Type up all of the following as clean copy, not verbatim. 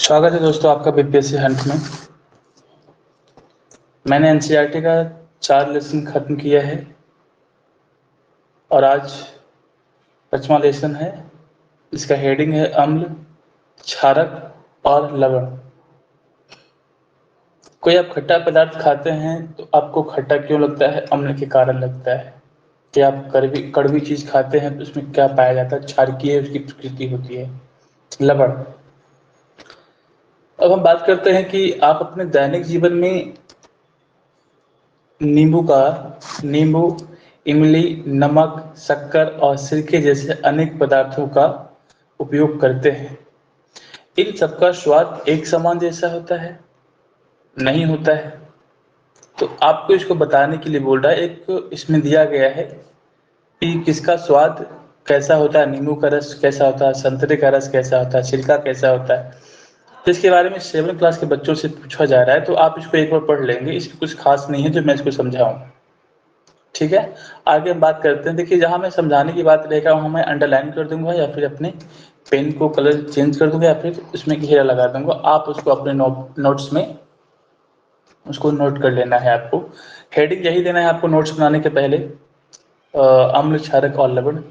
स्वागत है दोस्तों आपका बीपीएससी हंट में। मैंने एनसीईआरटी का 4 लेसन खत्म किया है और आज 5वां लेसन है। इसका हेडिंग है अम्ल, क्षारक और लवण। कोई आप खट्टा पदार्थ खाते हैं तो आपको खट्टा क्यों लगता है? अम्ल के कारण लगता है। कि आप कड़वी चीज खाते हैं तो उसमें क्या पाया जाता है? क्षारकीय उसकी प्रकृति होती है, लवण। अब हम बात करते हैं कि आप अपने दैनिक जीवन में नींबू, इमली, नमक, शक्कर और सिरके जैसे अनेक पदार्थों का उपयोग करते हैं। इन सबका स्वाद एक समान जैसा होता है? नहीं होता है। तो आपको इसको बताने के लिए बोल रहा है, एक इसमें दिया गया है कि किसका स्वाद कैसा होता है, नींबू का रस कैसा होता है, संतरे का रस कैसा होता है, छिलका कैसा होता है। तो इसके बारे में 7 क्लास के बच्चों से पूछा जा रहा है, तो आप इसको एक बार पढ़ लेंगे। इसमें कुछ खास नहीं है जो मैं इसको समझाऊं। ठीक है, आगे हम बात करते हैं। देखिए, जहां मैं समझाने की बात रहेगा वहां मैं अंडरलाइन कर दूंगा या फिर अपने पेन को कलर चेंज कर दूंगा या फिर उसमें घेरा लगा दूंगा। आप उसको अपने नोट्स में उसको नोट कर लेना है। आपको हेडिंग यही देना है आपको नोट्स बनाने के पहले। अम्ल, क्षारक और लवण,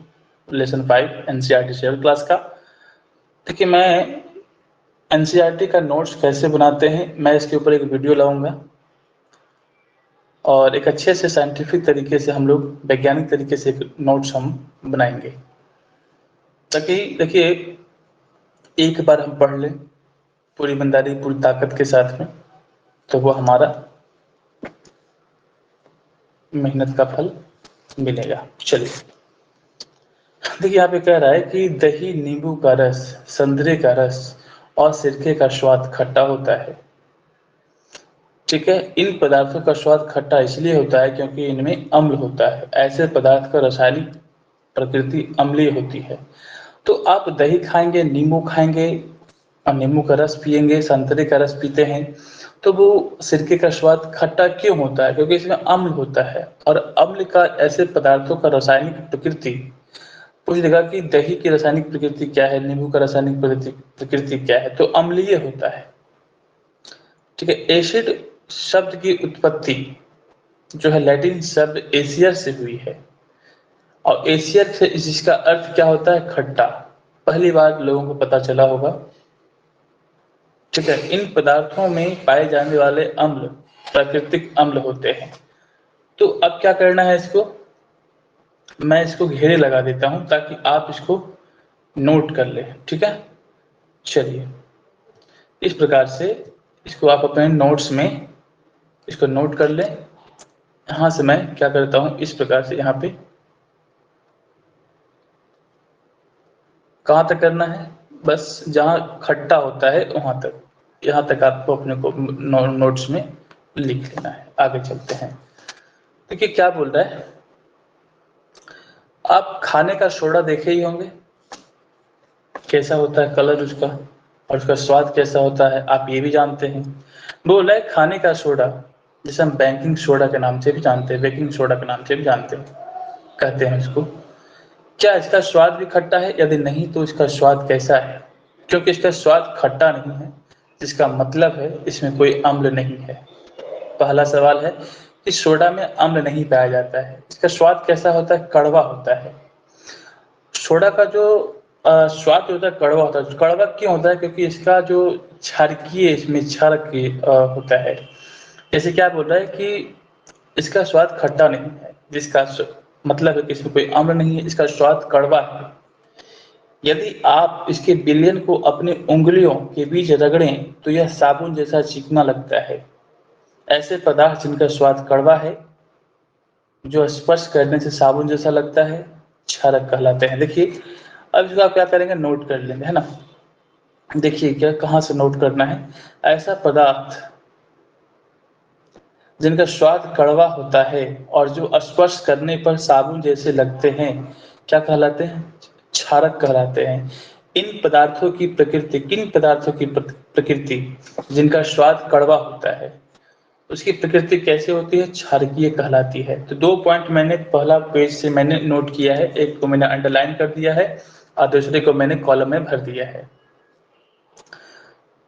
लेसन 5 एनसीईआरटी 7 क्लास का। देखिए, मैं एनसीईआरटी का नोट्स कैसे बनाते हैं मैं इसके ऊपर एक वीडियो लाऊंगा और एक अच्छे से साइंटिफिक तरीके से हम लोग वैज्ञानिक तरीके से एक नोट्स हम बनाएंगे, ताकि देखिए एक बार हम पढ़ लें पूरी ईमानदारी पूरी ताकत के साथ में, तो वो हमारा मेहनत का फल मिलेगा। चलिए, देखिए यहाँ पे कह रहा है कि दही, नींबू का रस, संतरे का रस और सिरके का स्वाद खट्टा होता है। ठीक है, इन पदार्थों का स्वाद खट्टा इसलिए होता है क्योंकि इनमें अम्ल होता है। ऐसे पदार्थ का रासायनिक प्रकृति अम्लीय होती है। तो आप दही खाएंगे, नींबू खाएंगे और नींबू का रस पिएंगे, संतरे का रस पीते हैं, तो वो सिरके का स्वाद खट्टा क्यों होता है? क्योंकि इसमें अम्ल होता है। और अम्ल का ऐसे पदार्थों का रासायनिक प्रकृति पूछेगा कि दही की रासायनिक प्रकृति क्या है, नींबू का रासायनिक प्रकृति क्या है, तो अम्लीय होता है। ठीक है, एसिड शब्द की उत्पत्ति जो है लैटिन शब्द एसियर से हुई है और एसियर से जिसका अर्थ क्या होता है? खट्टा। पहली बार लोगों को पता चला होगा। ठीक है, इन पदार्थों में पाए जाने वाले अम्ल प्राकृतिक अम्ल होते हैं। तो अब क्या करना है, इसको मैं इसको घेरे लगा देता हूं ताकि आप इसको नोट कर ले। ठीक है, चलिए इस प्रकार से इसको आप अपने नोट्स में इसको नोट कर ले। यहां से मैं क्या करता हूं, इस प्रकार से यहाँ पे कहाँ तक करना है, बस जहां खट्टा होता है वहां तक, यहाँ तक आपको अपने को नोट्स में लिख लेना है। आगे चलते हैं। देखिए क्या बोल रहा है, आप खाने का सोडा देखे ही होंगे, कैसा होता है कलर उसका और उसका स्वाद कैसा होता है, आप ये भी जानते हैं। बोल रहा है खाने का सोडा, जिसे हम बेकिंग सोडा के नाम से भी जानते हैं, बेकिंग सोडा के नाम से भी जानते हैं, कहते हैं इसको। क्या इसका स्वाद भी खट्टा है? यदि नहीं तो इसका स्वाद कैसा है? क्योंकि इसका स्वाद खट्टा नहीं है, जिसका मतलब है इसमें कोई अम्ल नहीं है। पहला सवाल है कि सोडा में अम्ल नहीं पाया जाता है। इसका स्वाद कैसा होता है? कड़वा होता है। सोडा का जो स्वाद होता है कड़वा होता है। कड़वा क्यों होता है? क्योंकि इसका जो क्षारकीय इसमें क्षारक होता है। जैसे क्या बोल रहा है कि इसका स्वाद खट्टा नहीं है, जिसका मतलब है कि इसमें कोई अम्ल नहीं है, इसका स्वाद कड़वा है। यदि आप इसके विलयन को अपनी उंगलियों के बीच रगड़ें तो यह साबुन जैसा चिकना लगता है। ऐसे पदार्थ जिनका स्वाद कड़वा है, जो स्पर्श करने से साबुन जैसा लगता है, क्षारक कहलाते हैं। देखिए अब इसको आप क्या करेंगे, नोट कर लेंगे, है ना। देखिए क्या कहाँ से नोट करना है, ऐसा पदार्थ जिनका स्वाद कड़वा होता है और जो स्पर्श करने पर साबुन जैसे लगते हैं, क्या कहलाते हैं? क्षारक कहलाते हैं। इन पदार्थों की प्रकृति, किन पदार्थों की प्रकृति जिनका स्वाद कड़वा होता है, उसकी प्रकृति कैसे होती है? क्षारकीय कहलाती है। तो 2 पॉइंट मैंने पहला पेज से मैंने नोट किया है, एक को मैंने अंडरलाइन कर दिया है और दूसरे को मैंने कॉलम में भर दिया है।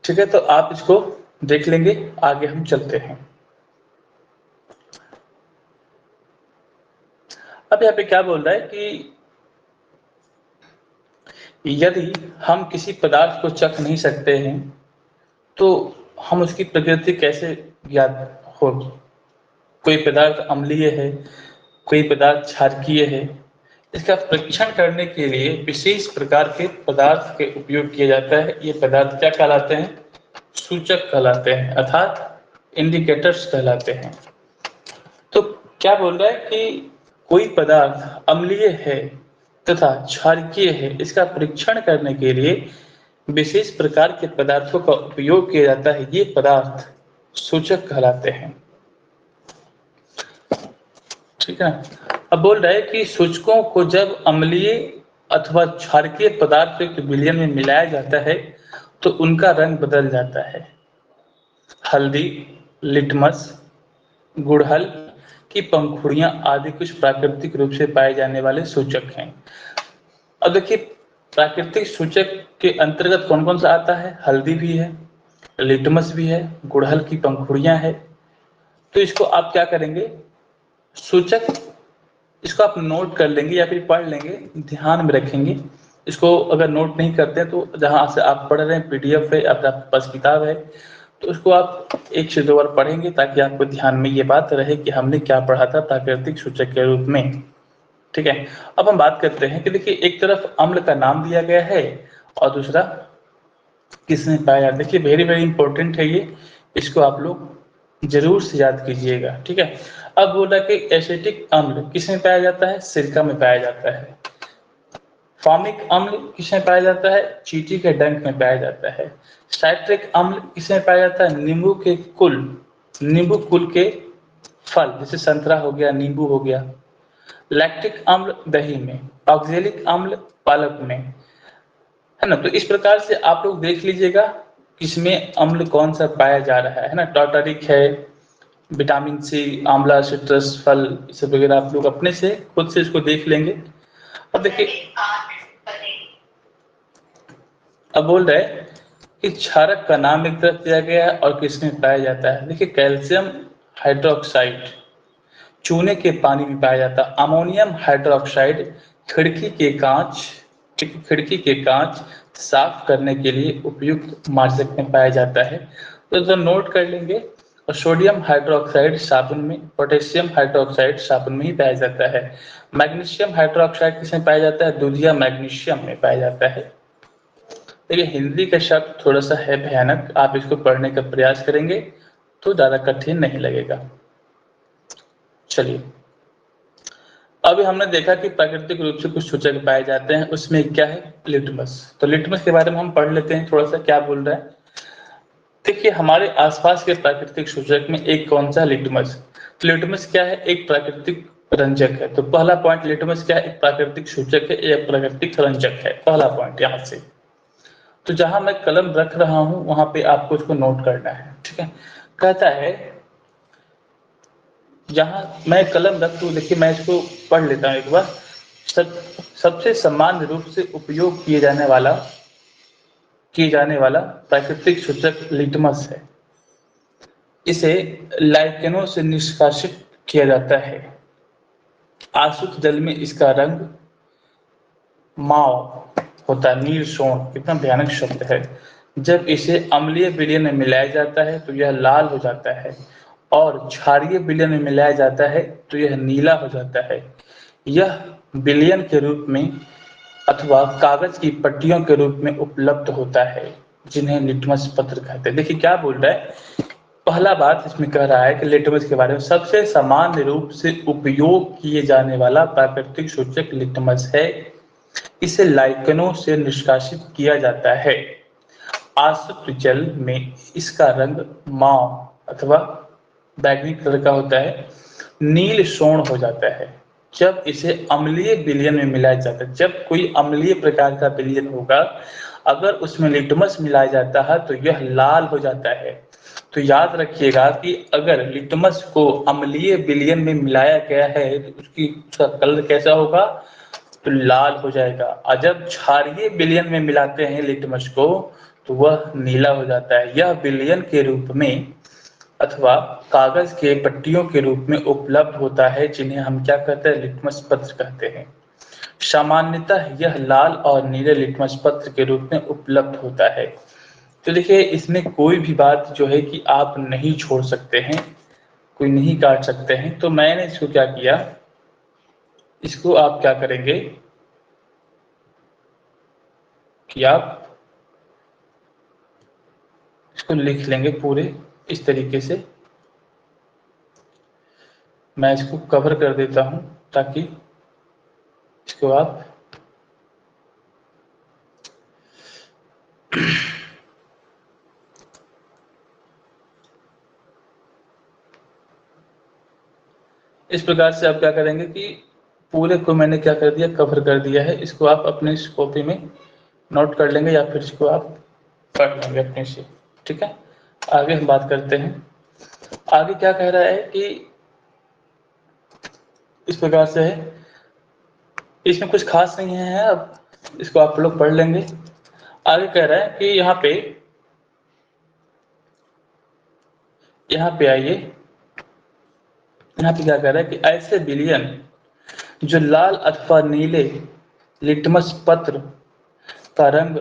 ठीक है, तो आप इसको देख लेंगे, आगे हम चलते हैं। अब यहाँ पे क्या बोल रहा है कि यदि हम किसी पदार्थ को चख नहीं सकते हैं तो हम उसकी प्रकृति कैसे ज्ञात होगी। कोई पदार्थ अम्लीय है, कोई पदार्थ क्षारकीय है, इसका परीक्षण करने के लिए विशेष प्रकार के पदार्थ के उपयोग किया जाता है। ये पदार्थ क्या कहलाते हैं? सूचक कहलाते हैं, अर्थात इंडिकेटर्स कहलाते हैं। तो क्या बोल रहा है कि कोई पदार्थ अम्लीय है तथा क्षारकीय है, इसका परीक्षण करने के लिए विशेष प्रकार के पदार्थों का उपयोग किया जाता है। ये पदार्थ सूचक कहलाते हैं। ठीक है, अब बोल रहा है कि सूचकों को जब अम्लीय अथवा क्षारकीय पदार्थ युक्त विलयन में मिलाया जाता है तो उनका रंग बदल जाता है। हल्दी, लिटमस, गुड़हल की पंखुड़ियां आदि कुछ प्राकृतिक रूप से पाए जाने वाले सूचक हैं। अब देखिए, प्राकृतिक सूचक के अंतर्गत कौन कौन सा आता है? हल्दी भी है, लिटमस भी है, गुड़हल की पंखुड़ियां है। तो इसको आप क्या करेंगे? सूचक, इसको आप नोट कर लेंगे या फिर पढ़ लेंगे, ध्यान में रखेंगे। इसको अगर नोट नहीं करते हैं तो जहां से आप पढ़ रहे हैं पीडीएफ है, आपके पास किताब है, तो उसको आप 1 से 2 बार पढ़ेंगे ताकि आपको ध्यान में ये बात रहे कि हमने क्या पढ़ा था प्राकृतिक सूचक के रूप में। ठीक है, अब हम बात करते हैं कि देखिए, एक तरफ अम्ल का नाम दिया गया है और दूसरा किसमें पाया जाता है। देखिए, वेरी वेरी इंपॉर्टेंट है ये, इसको आप लोग जरूर से याद कीजिएगा। ठीक है, अब बोला कि एसिटिक अम्ल किसमें पाया जाता है? सिरका में पाया जाता है। फॉर्मिक अम्ल किसमें पाया जाता है? चींटी के डंक में पाया जाता है। साइट्रिक अम्ल किसमें पाया जाता है? नींबू कुल के फल, जैसे संतरा हो गया, नींबू हो गया। लैक्टिक अम्ल दही में, ऑक्जेलिक अम्ल पालक में, है ना। तो इस प्रकार से आप लोग देख लीजिएगा किसमें अम्ल कौन सा पाया जा रहा है ना। टार्टारिक है, विटामिन सी, आंवला, सिट्रस फल, सब वगैरह आप लोग अपने से खुद से इसको देख लेंगे। अब देखिए, अब बोल रहे हैं कि क्षारक का नाम एक तरफ दिया गया है और किसमें पाया जाता है। देखिए, कैल्शियम हाइड्रोक्साइड चूने के पानी में पाया जाता है। अमोनियम हाइड्रोक्साइड खिड़की के कांच साफ करने के लिए उपयुक्त मार्जक में पाया जाता है। तो नोट कर लेंगे। और सोडियम हाइड्रोक्साइड साबुन में, पोटेशियम हाइड्रोक्साइड साबुन में ही पाया जाता है। मैग्नीशियम हाइड्रोक्साइड किसमें पाया जाता है? दूध या मैग्नीशियम में पाया जाता है। देखिए, हिंदी का शब्द थोड़ा सा है भयानक, आप इसको पढ़ने का प्रयास करेंगे तो ज्यादा कठिन नहीं लगेगा। चलिए, अभी हमने देखा कि प्राकृतिक रूप से कुछ सूचक पाए जाते हैं, उसमें क्या है? लिटमस। तो लिटमस के बारे में हम पढ़ लेते हैं थोड़ा सा, क्या बोल रहा है। देखिए, हमारे आसपास के प्राकृतिक सूचक में एक कौन सा? लिटमस। तो लिटमस क्या है? एक प्राकृतिक रंजक है। तो पहला पॉइंट, लिटमस क्या है? एक प्राकृतिक सूचक है, एक प्राकृतिक रंजक है। पहला पॉइंट यहाँ से। तो जहां मैं कलम रख रहा हूं वहां पे आपको इसको नोट करना है। ठीक है, कहता है, जहां मैं कलम रख दूं, देखिए मैं इसको पढ़ लेता हूं एक बार। सबसे सामान्य रूप से उपयोग किए जाने वाला प्राकृतिक सूचक लिटमस है। इसे लाइकेनों से निष्कासित किया जाता है। आसुत जल में इसका रंग माव होता है, नील सोन। कितना भयानक शब्द है। जब इसे अम्लीय विलयन में मिलाया जाता है तो यह लाल हो जाता है और क्षारीय विलयन में मिलाया जाता है तो यह नीला हो जाता है। यह विलयन के रूप में अथवा कागज की पट्टियों के रूप में उपलब्ध होता है, जिन्हें लिटमस पत्र कहते हैं। देखिए क्या बोल रहा है, पहला बात इसमें कह रहा है कि लिटमस के बारे में, सबसे सामान्य रूप से उपयोग किए जाने वाला प्राकृतिक सूचक लिटमस है। इसे लाइकेनों से निष्कासित किया जाता है। आसुत जल में इसका रंग माव अथवा बैगनी कलर का होता है, नील सोण हो जाता है जब इसे अम्लीय विलयन में मिलाया जाता है। जब कोई अम्लीय प्रकार का विलयन होगा, अगर उसमें लिटमस मिलाया जाता है तो यह लाल हो जाता है। तो याद रखिएगा कि अगर लिटमस को अम्लीय विलयन में मिलाया गया है तो उसका कलर कैसा होगा? तो लाल हो जाएगा। और जब क्षारीय विलयन में मिलाते हैं लिटमस को तो वह नीला हो जाता है। यह विलयन के रूप में अथवा कागज के पट्टियों के रूप में उपलब्ध होता है, जिन्हें हम क्या कहते हैं, लिटमस पत्र कहते हैं। सामान्यतः यह लाल और नीले लिटमस पत्र के रूप में उपलब्ध होता है। तो देखिए इसमें कोई भी बात जो है कि आप नहीं छोड़ सकते हैं, कोई नहीं काट सकते हैं। तो मैंने इसको क्या किया, इसको आप क्या करेंगे कि आप इसको लिख लेंगे पूरे इस तरीके से। मैं इसको कवर कर देता हूं ताकि इसको आप इस प्रकार से आप क्या करेंगे कि पूरे को मैंने क्या कर दिया, कवर कर दिया है। इसको आप अपने इस कॉपी में नोट कर लेंगे या फिर इसको आप पढ़ लेंगे अपने से, ठीक है। आगे हम बात करते हैं। आगे क्या कह रहा है कि इस प्रकार से है, इसमें कुछ खास नहीं है, अब इसको आप लोग पढ़ लेंगे। आगे कह रहा है कि यहाँ पे आइए, यहाँ पे क्या कह रहा है कि ऐसे विलयन जो लाल अथवा नीले लिटमस पत्र का रंग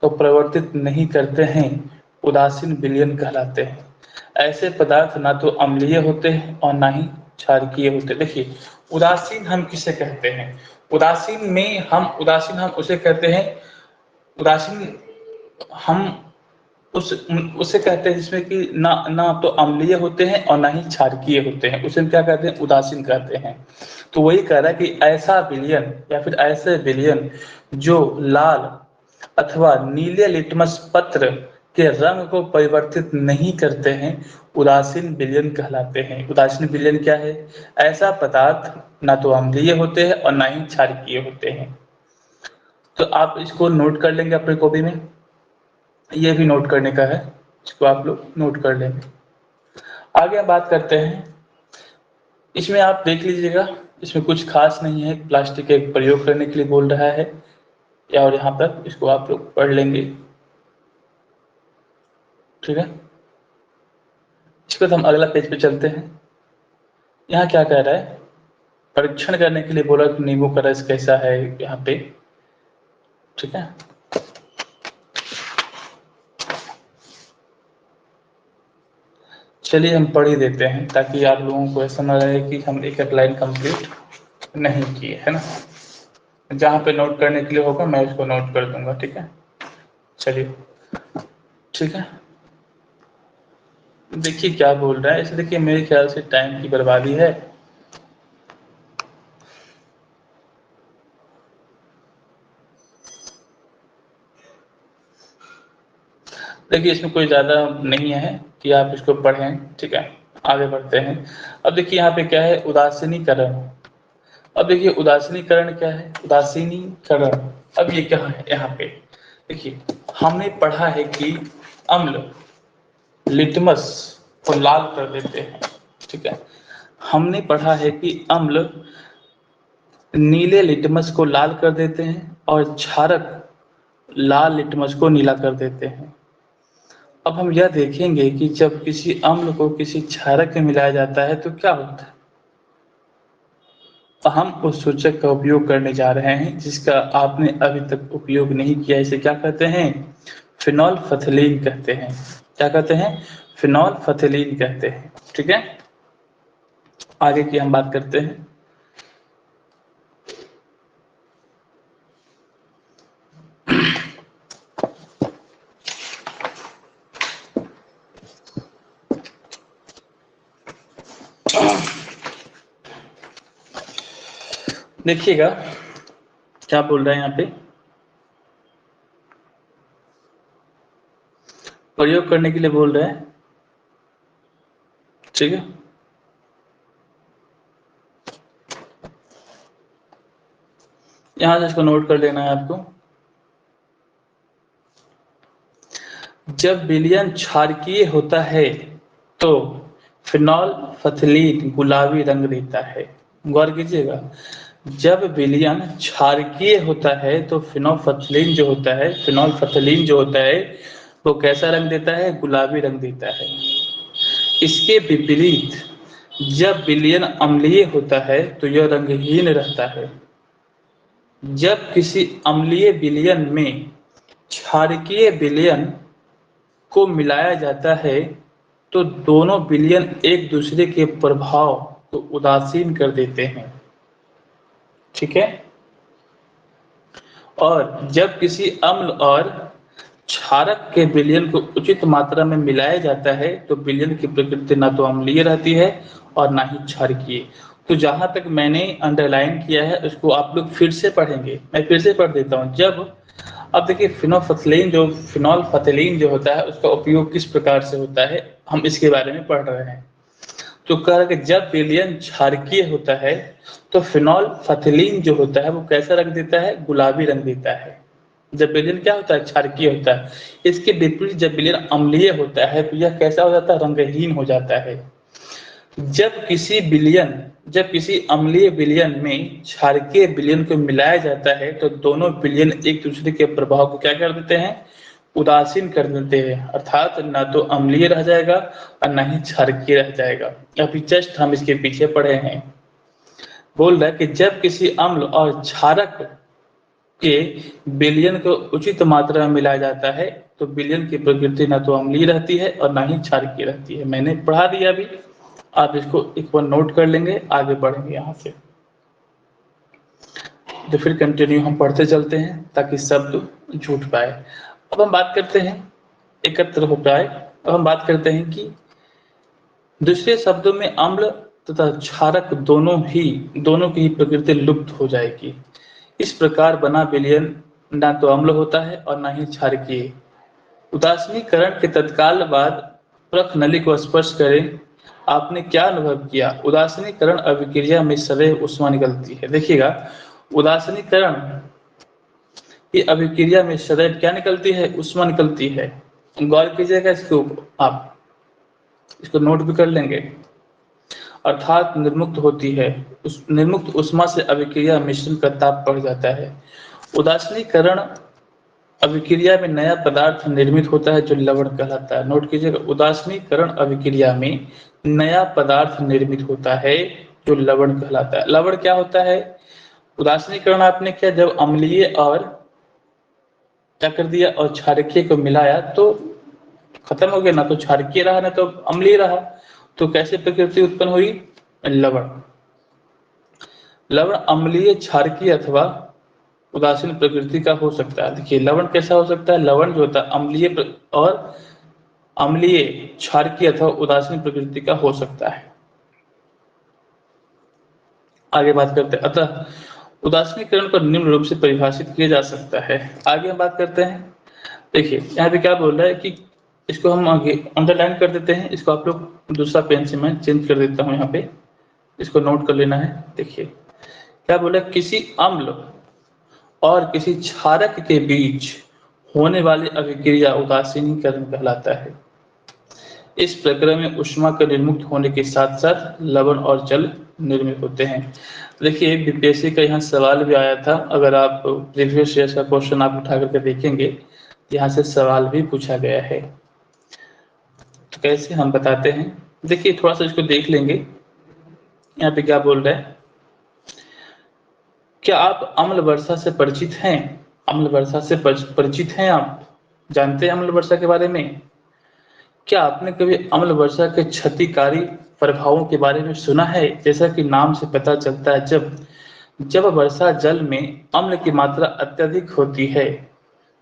को परिवर्तित नहीं करते हैं, उदासीन विलयन कहलाते हैं। ऐसे पदार्थ ना तो अम्लीय होते हैं और ना ही क्षारकीय होते। देखिए उदासीन हम किसे कहते हैं, उदासीन हम उसे कहते हैं, उदासीन हम उसे कहते हैं जिसमें कि ना ना तो अम्लीय होते हैं और ना ही क्षारकीय होते हैं, उसे हम क्या कहते हैं, उदासीन कहते हैं। तो वही कह रहा है कि ऐसा विलयन या फिर ऐसे विलयन जो लाल अथवा नीले लिटमस पत्र के रंग को परिवर्तित नहीं करते हैं, उदासीन विलयन कहलाते हैं। उदासीन विलयन क्या है, ऐसा पदार्थ ना तो अम्लीय होते हैं और ना ही क्षारकीय होते हैं। तो आप इसको नोट कर लेंगे अपनी कॉपी में, ये भी नोट करने का है, इसको आप लोग नोट कर लेंगे। आगे हम बात करते हैं, इसमें आप देख लीजिएगा, इसमें कुछ खास नहीं है, प्लास्टिक का प्रयोग करने के लिए बोल रहा है, या और यहाँ पर इसको आप लोग पढ़ लेंगे, ठीक है। इसके बाद हम अगला पेज पे चलते हैं। यहाँ क्या कह रहा है, परीक्षण करने के लिए बोला कि नींबू का रस कैसा है यहाँ पे, ठीक है। चलिए हम पढ़ ही देते हैं ताकि आप लोगों को ऐसा ना रहे कि हम एक एक लाइन कंप्लीट नहीं किए, है ना। जहाँ पे नोट करने के लिए होगा मैं उसको नोट कर दूंगा, ठीक है। चलिए ठीक है, देखिए क्या बोल रहा है इसे। देखिए मेरे ख्याल से टाइम की बर्बादी है। देखिए इसमें कोई ज़्यादा नहीं है कि आप इसको पढ़ें, ठीक है। आगे बढ़ते हैं। अब देखिए यहाँ पे क्या है, उदासीनीकरण। अब देखिए उदासीनीकरण क्या है, उदासीनीकरण अब ये क्या है, यहाँ पे देखिए हमने पढ़ा है कि अम्ल लिटमस को लाल कर देते हैं, ठीक है। हमने पढ़ा है कि अम्ल नीले लिटमस को लाल कर देते हैं और क्षारक लाल लिटमस को नीला कर देते हैं। अब हम यह देखेंगे कि जब किसी अम्ल को किसी क्षारक में मिलाया जाता है तो क्या होता है। तो हम उस सूचक का उपयोग करने जा रहे हैं जिसका आपने अभी तक उपयोग नहीं किया। इसे क्या कहते हैं, फिनोल्फथलीन कहते हैं। क्या कहते हैं, फिनोल्फथलीन कहते हैं, ठीक है। आगे की हम बात करते हैं। देखिएगा क्या बोल रहा है यहाँ पे, प्रयोग करने के लिए बोल रहे हैं, ठीक है। यहां से इसको नोट कर लेना है आपको। जब विलयन क्षारकीय होता है तो फिनोल्फथलीन गुलाबी रंग देता है। गौर कीजिएगा, जब विलयन क्षारकीय होता है तो फिनोल्फथलीन जो होता है, फिनोल्फथलीन जो होता है वो कैसा रंग देता है? गुलाबी रंग देता है। इसके विपरीत जब विलयन अम्लीय होता है तो यह रंगहीन रहता है। जब किसी अम्लीय विलयन में क्षारकीय विलयन को मिलाया जाता है तो दोनों विलयन एक दूसरे के प्रभाव को उदासीन कर देते हैं। ठीक है। और जब किसी अम्ल और क्षारक के विलयन को उचित मात्रा में मिलाया जाता है तो विलयन की प्रकृति ना तो अम्लीय रहती है और ना ही क्षारकीय। तो जहां तक मैंने अंडरलाइन किया है उसको आप लोग फिर से पढ़ेंगे, मैं फिर से पढ़ देता हूँ। जब अब देखिए फिनोल्फथलीन जो होता है उसका उपयोग किस प्रकार से होता है हम इसके बारे में पढ़ रहे हैं। तो कह रहा कि जब विलयन क्षारकीय होता है तो फिनोल्फथलीन जो होता है वो कैसा रंग देता है? गुलाबी रंग देता है। जब विलयन क्या होता है? क्षारकीय होता है। इसके विपरीत जब विलयन अम्लीय होता है तो यह कैसा हो जाता है? रंगहीन हो जाता है। जब किसी अम्लीय विलयन में क्षारकीय विलयन को मिलाया जाता है तो दोनों विलयन एक दूसरे के प्रभाव को क्या कर देते हैं? उदासीन कर देते हैं। अर्थात ना तो अम्लीय रह जाएगा और ना ही क्षारकीय रह जाएगा। अभी जस्ट हम इसके पीछे पढ़े हैं। बोल रहा है कि जब किसी अम्ल और क्षारक के विलयन को उचित मात्रा में मिलाया जाता है तो विलयन की प्रकृति ना तो अम्लीय रहती है और ना ही क्षारकीय रहती है। मैंने पढ़ा दिया अभी, आप इसको एक बार नोट कर लेंगे, आगे बढ़ेंगे यहाँ से। तो फिर कंटिन्यू हम पढ़ते चलते हैं ताकि शब्द छूट पाए। अब हम बात करते हैं एकत्र हो पाए। अब हम बात करते हैं कि दूसरे शब्दों में अम्ल तथा क्षारक दोनों की ही प्रकृति लुप्त हो जाएगी। इस प्रकार बना विलयन ना तो अम्ल होता है और ना ही क्षारकीय। उदासीनीकरण के तत्काल बाद प्रख नली को स्पर्श करें। आपने क्या अनुभव किया? उदासीनीकरण अभिक्रिया में सदैव ऊष्मा निकलती है। देखिएगा, उदासीनीकरण की अभिक्रिया में सदैव क्या निकलती है? ऊष्मा निकलती है। गौर कीजिएगा इसको, आप इसको नोट भी कर लेंगे। अर्थात निर्मुक्त होती है। उस निर्मुक्त ऊष्मा से अभिक्रिया मिश्रण का ताप बढ़ जाता है। उदासीनीकरण अभिक्रिया में नया पदार्थ निर्मित होता है जो लवण कहलाता है। नोट कीजिएगा, उदासीनीकरण अभिक्रिया में नया पदार्थ निर्मित होता है जो लवण कहलाता है। लवण क्या होता है? उदासीनीकरण आपने किया जब अम्लीय और क्या कर दिया और क्षारकीय को मिलाया तो खत्म हो गया, ना तो क्षारकीय रहा ना तो अम्लीय रहा। तो कैसे प्रकृति उत्पन्न हुई? लवण। लवण अम्लीय, क्षारकीय अथवा उदासीन प्रकृति का हो सकता है। देखिए लवण कैसा हो सकता है? लवण जो होता है अम्लीय, क्षारकीय अथवा उदासीन प्रकृति का हो सकता है। आगे बात करते हैं। अतः उदासीनीकरण को निम्न रूप से परिभाषित किया जा सकता है। आगे हम बात करते हैं। देखिए यहाँ पे क्या बोल रहा है कि इसको हम आगे अंडरलाइन कर देते हैं। इसको आप लोग दूसरा पेन से मैं चेंज कर देता हूँ, यहाँ पे इसको नोट कर लेना है। देखिए क्या बोला, किसी अम्ल और किसी क्षारक के बीच होने वाली अभिक्रिया उदासीनीकरण कहलाता है। इस प्रक्रिया में ऊष्मा के निर्मुक्त होने के साथ साथ लवण और जल निर्मित होते हैं। देखिए बीपीएससी का यहाँ सवाल भी आया था। अगर आप प्रीवियस ईयर का क्वेश्चन आप उठा करके देखेंगे, यहाँ से सवाल भी पूछा गया है। तो कैसे हम बताते हैं, देखिए थोड़ा सा इसको देख लेंगे। यहाँ पे क्या बोल रहे हैं, क्या आप अम्ल वर्षा से परिचित हैं? अम्ल वर्षा से परिचित हैं आप? जानते हैं अम्ल वर्षा के बारे में? क्या आपने कभी अम्ल वर्षा के क्षतिकारी प्रभावों के बारे में सुना है? जैसा कि नाम से पता चलता है, जब वर्षा जल में अम्ल की मात्रा अत्यधिक होती है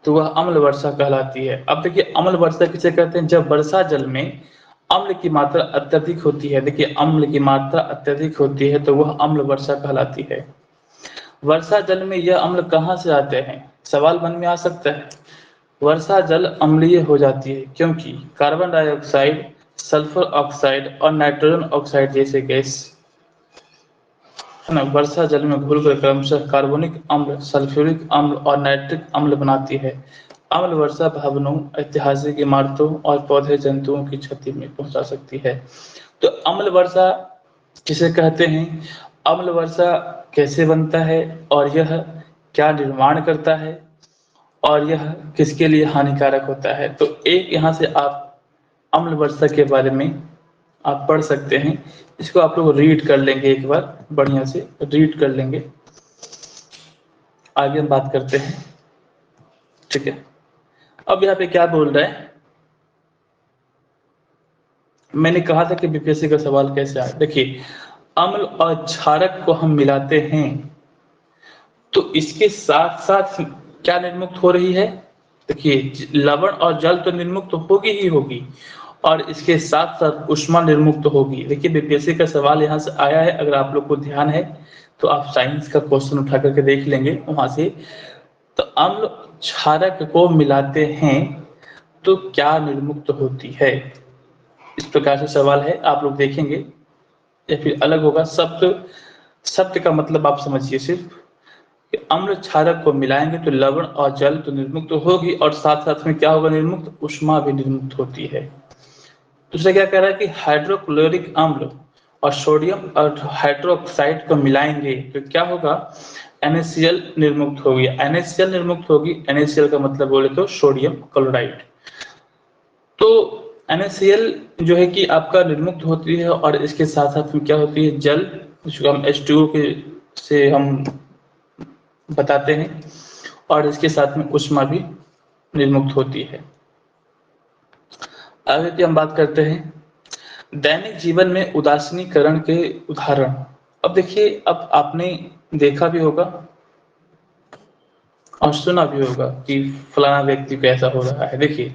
तो वह अम्ल वर्षा कहलाती है। अब देखिए अम्ल वर्षा किसे कहते हैं? जब वर्षा जल में अम्ल की मात्रा अत्यधिक होती है। देखिए अम्ल की मात्रा अत्यधिक होती है तो वह अम्ल वर्षा कहलाती है। वर्षा जल में यह अम्ल कहाँ से आते हैं? सवाल मन में आ सकता है। वर्षा जल अम्लीय हो जाती है क्योंकि कार्बन डाइऑक्साइड, सल्फर ऑक्साइड और नाइट्रोजन ऑक्साइड जैसे गैस है ना वर्षा जल में घुलकर क्रमशः कार्बोनिक अम्ल, सल्फ्यूरिक अम्ल और नाइट्रिक अम्ल बनाती है। अम्ल वर्षा भवनों, ऐतिहासिक इमारतों और पौधे जंतुओं की क्षति में पहुंचा सकती है। तो अम्ल वर्षा किसे कहते हैं? अम्ल वर्षा कैसे बनता है और यह क्या निर्माण करता है और यह किसके लिए हानिकारक होता है। तो एक यहाँ से आप अम्ल वर्षा के बारे में आप पढ़ सकते हैं, इसको आप लोग रीड कर लेंगे, एक बार बढ़िया से रीड कर लेंगे। आगे हम बात करते हैं, ठीक है। अब यहाँ पे क्या बोल रहा है, मैंने कहा था कि बीपीएससी का सवाल कैसे आए। देखिए, अम्ल और क्षारक को हम मिलाते हैं तो इसके साथ साथ क्या निर्मुक्त हो रही है। देखिए, लवण और जल तो निर्मुक्त होगी ही होगी, और इसके साथ साथ उष्मा निर्मुक्त होगी। देखिए, बीपीएससी का सवाल यहाँ से आया है, अगर आप लोग को ध्यान है तो आप साइंस का क्वेश्चन उठा करके देख लेंगे वहां से। तो अम्ल क्षारक को मिलाते हैं तो क्या निर्मुक्त होती है, इस प्रकार से सवाल है, आप लोग देखेंगे या फिर अलग होगा। शब्द शब्द का मतलब आप समझिए सिर्फ कि अम्ल क्षारक को मिलाएंगे तो लवण और जल तो निर्मुक्त होगी, और साथ साथ में क्या होगा निर्मुक्त, उष्मा भी निर्मुक्त होती है। दूसरा क्या कह रहा है कि हाइड्रोक्लोरिक अम्ल और सोडियम और हाइड्रोक्साइड को मिलाएंगे तो क्या होगा, NaCl निर्मुक्त होगी। NaCl निर्मुक्त होगी, NaCl का मतलब बोले तो सोडियम क्लोराइड। तो NaCl जो है कि आपका निर्मुक्त होती है, और इसके साथ साथ में क्या होती है, जल, जिसको हम H2O के से हम बताते हैं, और इसके साथ में उष्मा भी निर्मुक्त होती है। आगे की हम बात करते हैं, दैनिक जीवन में उदासीनीकरण के उदाहरण। अब देखिए, अब आपने देखा भी होगा और सुना भी होगा कि फलाना व्यक्ति को ऐसा हो रहा है। देखिए,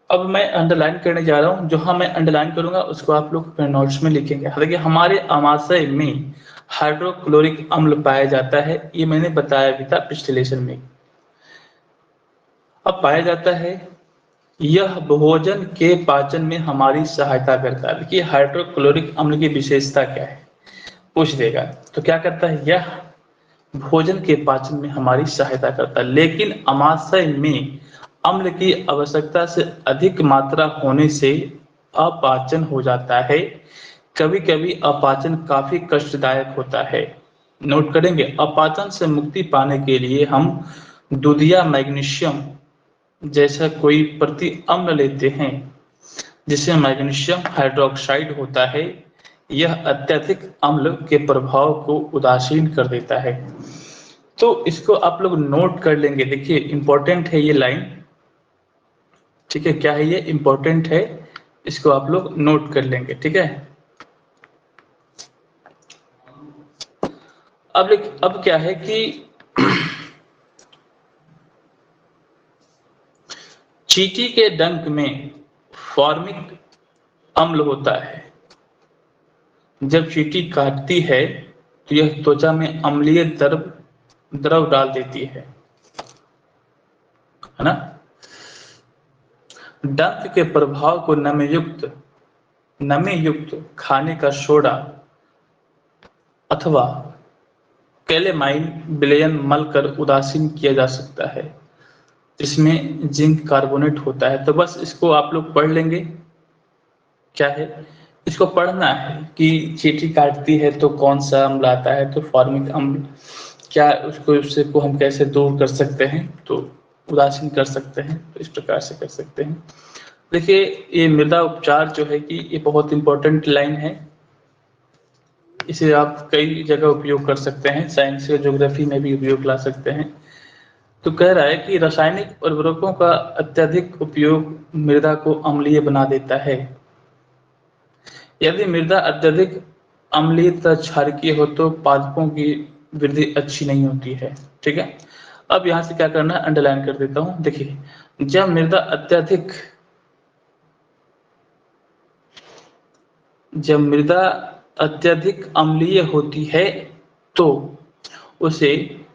अब मैं अंडरलाइन करने जा रहा हूँ, जहां मैं अंडरलाइन करूंगा उसको आप लोग अपने नोट्स में लिखेंगे। देखिए, हमारे आमाशय में हाइड्रोक्लोरिक अम्ल पाया जाता है, ये मैंने बताया भी था पिछले लेसन में। अब पाया जाता है, यह भोजन के पाचन में हमारी सहायता करता है। देखिए, हाइड्रोक्लोरिक अम्ल की विशेषता क्या है पूछ देगा, तो क्या करता है, यह भोजन के पाचन में हमारी सहायता करता है, लेकिन अमाशय में अम्ल की आवश्यकता से अधिक मात्रा होने से अपाचन हो जाता है। कभी कभी अपाचन काफी कष्टदायक होता है। नोट करेंगे, अपाचन से मुक्ति पाने के लिए हम दूध या मैग्नीशियम जैसा कोई प्रति अम्ल लेते हैं, जिसमें मैग्नीशियम हाइड्रोक्साइड होता है। यह अत्यधिक अम्ल के प्रभाव को उदासीन कर देता है। तो इसको आप लोग नोट कर लेंगे। देखिए, इंपॉर्टेंट है ये लाइन, ठीक है, क्या है ये, इंपॉर्टेंट है, इसको आप लोग नोट कर लेंगे, ठीक है। अब क्या है कि चींटी के डंक में फॉर्मिक अम्ल होता है। जब चींटी काटती है तो यह त्वचा में अम्लीय द्रव डाल देती है ना। डंक के प्रभाव को नमी युक्त खाने का सोडा अथवा कैलेमाइन विलयन मलकर उदासीन किया जा सकता है, इसमें जिंक कार्बोनेट होता है। तो बस इसको आप लोग पढ़ लेंगे, क्या है, इसको पढ़ना है कि चींटी काटती है तो कौन सा अम्ल आता है, तो फॉर्मिक अम्ल, क्या उसको उससे को हम कैसे दूर कर सकते हैं, तो उदासीन कर सकते हैं, तो इस प्रकार से कर सकते हैं। देखिए, ये मृदा उपचार जो है कि ये बहुत इंपॉर्टेंट लाइन है, इसे आप कई जगह उपयोग कर सकते हैं, साइंस या ज्योग्राफी में भी उपयोग ला सकते हैं। तो कह रहा है कि रासायनिक उर्वरकों का अत्यधिक उपयोग मृदा को अम्लीय बना देता है। यदि मृदा अत्यधिक अम्लीय तथा क्षारकीय हो तो पादपों की वृद्धि अच्छी नहीं होती है, ठीक है। अब यहां से क्या करना है, अंडरलाइन कर देता हूं। देखिए, जब मृदा अत्यधिक अम्लीय होती है तो उसे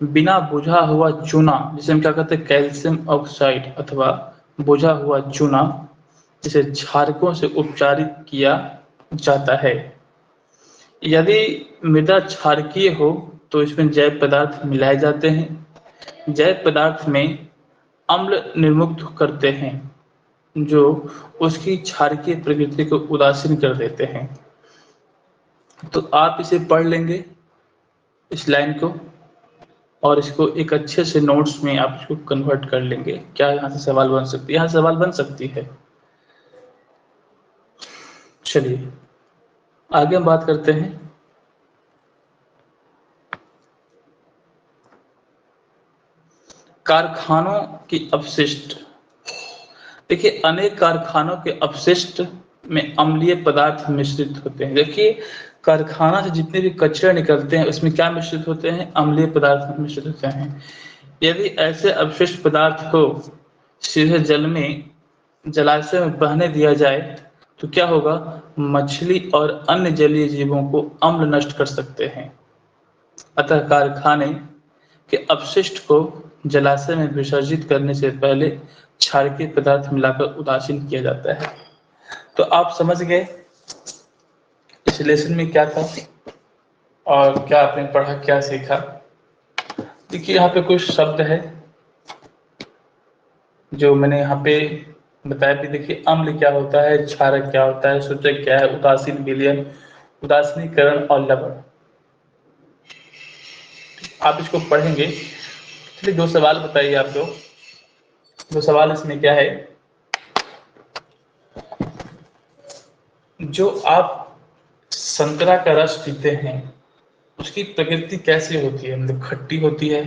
बिना बुझा हुआ चूना, जिसे हम क्या कहते हैं, कैल्शियम ऑक्साइड अथवा बुझा हुआ चूना, जिसे क्षारकों से उपचारित किया जाता है। यदि मृदा क्षारकीय हो तो इसमें जैव पदार्थ मिलाए जाते हैं। जैव पदार्थ में अम्ल निर्मुक्त करते हैं जो उसकी क्षारकीय प्रकृति को उदासीन कर देते हैं। तो आप इसे पढ़ लेंगे, इस लाइन को, और इसको एक अच्छे से नोट्स में आप इसको कन्वर्ट कर लेंगे। क्या यहाँ से सवाल बन सकती है? यहाँ सवाल बन सकती है। चलिए आगे हम बात करते हैं। कारखानों की अपशिष्ट। देखिए अनेक कारखानों के अपशिष्ट में अम्लीय पदार्थ मिश्रित होते हैं। देखिए कारखाना से जितने भी कचरे निकलते हैं उसमें क्या मिश्रित होते हैं? अम्लीय पदार्थ मिश्रित होते हैं। यदि ऐसे अपशिष्ट पदार्थ को सीधे जल में जलाशय में बहने दिया जाए तो क्या होगा? मछली और अन्य जलीय जीवों को अम्ल नष्ट कर सकते हैं। अतः कारखाने के अपशिष्ट को जलाशय में विसर्जित करने से पहले क्षारकीय पदार्थ मिलाकर उदासीन किया जाता है। तो आप समझ गए इस लेसन में क्या था और क्या आपने पढ़ा, क्या सीखा। देखिए यहाँ पे कुछ शब्द है जो मैंने यहाँ पे बताया भी। देखिए अम्ल क्या होता है, क्षारक क्या होता है, सूचक क्या है, उदासीन विलयन, उदासीनीकरण और लवण। आप इसको पढ़ेंगे। चलिए दो सवाल बताइए आप लोग। दो सवाल इसमें क्या है, जो आप संतरा का रस पीते हैं उसकी प्रकृति कैसी होती है? मतलब खट्टी होती है,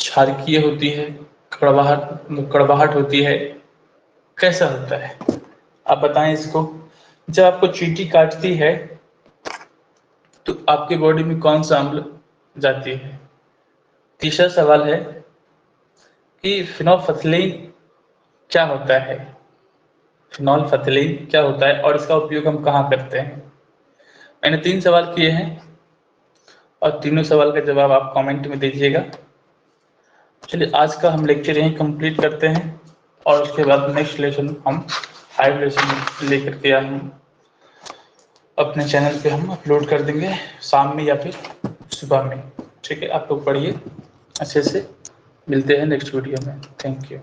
क्षारकीय होती है, कड़वाहट होती है, कैसा होता है? आप बताएं इसको। जब आपको चींटी काटती है तो आपके बॉडी में कौन सा अम्ल जाती है? तीसरा सवाल है कि फिनोल्फथलीन क्या होता है? फिनोल्फथलीन क्या होता है और इसका उपयोग हम कहाँ करते हैं? मैंने 3 सवाल किए हैं और तीनों सवाल का जवाब आप कमेंट में दीजिएगा। चलिए आज का हम लेक्चर यहीं कंप्लीट करते हैं और उसके बाद नेक्स्ट लेसन हम 5 लेसन लेकर के हम अपने चैनल पे हम अपलोड कर देंगे शाम में या फिर सुबह में। ठीक है, आप लोग पढ़िए अच्छे से। मिलते हैं नेक्स्ट वीडियो में। Thank you.